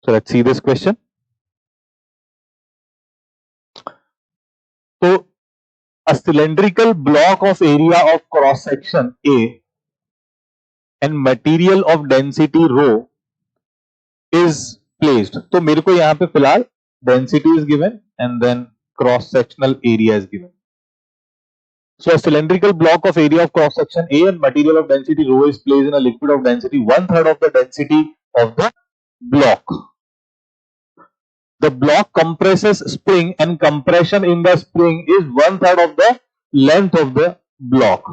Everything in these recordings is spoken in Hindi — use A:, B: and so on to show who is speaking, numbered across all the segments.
A: So let's see this question. So a cylindrical block of area of cross section A and material of density rho is placed. तो मेरे को यहाँ पे फिलहाल density is given and then cross sectional area is given. So a cylindrical block of area of cross section A and material of density rho is placed in a liquid of density 1/3 of the density of the block. The block compresses spring and compression in the spring is 1/3 of the length of the block.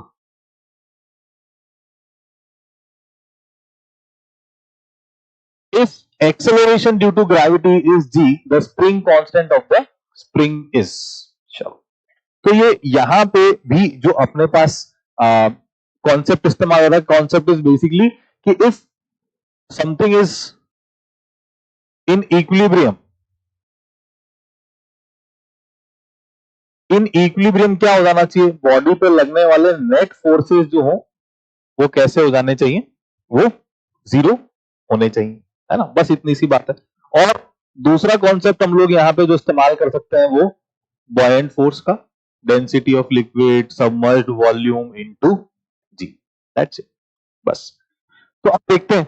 A: If acceleration due to gravity is g, the spring constant of the spring is. चलो, तो ये यहां पे भी जो अपने पास कॉन्सेप्ट इस्तेमाल हो रहा है, कॉन्सेप्ट इज बेसिकली कि if something is in equilibrium, in equilibrium क्या हो जाना चाहिए, बॉडी पे लगने वाले नेट फोर्सेस जो हो वो कैसे हो जाने चाहिए, वो जीरो होने चाहिए, है ना, बस इतनी सी बात है। और दूसरा कॉन्सेप्ट हम लोग यहाँ पे जो इस्तेमाल कर सकते हैं वो बॉयंट फोर्स का, density of liquid submerged volume into g, that's it, बस। तो अब देखते हैं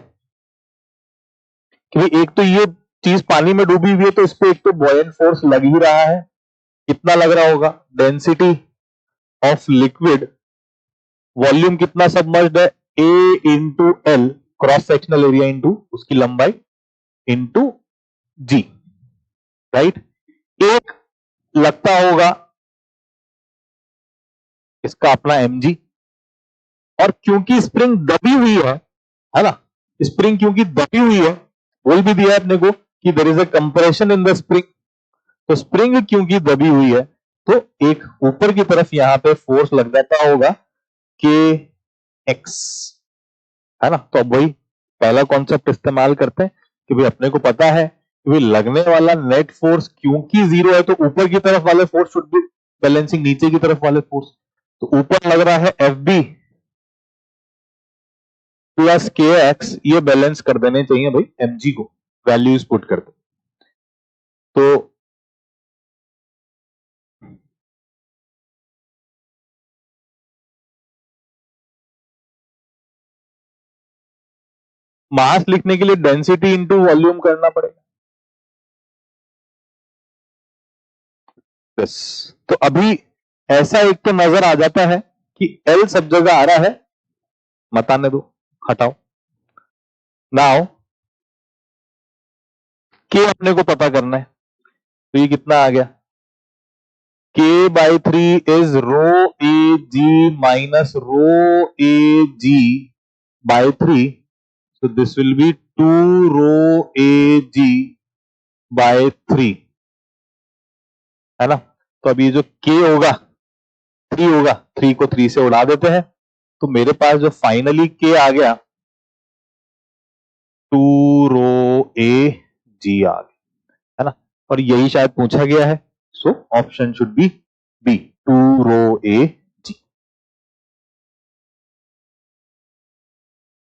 A: कि भाई एक तो ये चीज पानी में डूबी हुई है तो इस पे एक तो बॉयंट फोर्स लग ही रहा है, कितना लग रहा होगा, डेंसिटी ऑफ लिक्विड, वॉल्यूम कितना सबमर्ज्ड है, A into L, cross sectional area into उसकी लंबाई इंटू जी, राइट। एक लगता होगा इसका अपना mg, और क्योंकि स्प्रिंग दबी हुई है ना, स्प्रिंग क्योंकि दबी हुई है, बोल भी दिया अपने को कि there is a compression in the spring, तो स्प्रिंग क्योंकि दबी हुई है तो एक ऊपर की तरफ यहां पे फोर्स लग जाता होगा के एक्स, है ना। तो अब वही पहला कॉन्सेप्ट इस्तेमाल करते हैं कि भाई अपने को पता है कि भाई लगने वाला नेट फोर्स क्योंकि जीरो है तो ऊपर की तरफ वाले फोर्स शुड बी बैलेंसिंग नीचे की तरफ वाले फोर्स, तो ऊपर लग रहा है एफ बी प्लस के एक्स, ये बैलेंस कर देने चाहिए भाई mg को, वैल्यूज पुट करते। तो मास लिखने के लिए डेंसिटी इंटू वॉल्यूम करना पड़ेगा, बस। तो अभी ऐसा एक तो नजर आ जाता है कि L सब जगह आ रहा है, मत आने दो, हटाओ। नाउ K अपने को पता करना है, तो ये कितना आ गया, K/3 is rho a g minus rho a g by 3, so this will be 2 rho Ag by 3, है ना। तो अब ये जो K होगा 3 होगा, 3 को 3 से उड़ा देते हैं, तो मेरे पास जो फाइनली K आ गया 2 रो Ag आ गया, है ना। और यही शायद पूछा गया है, so option should be B, 2 row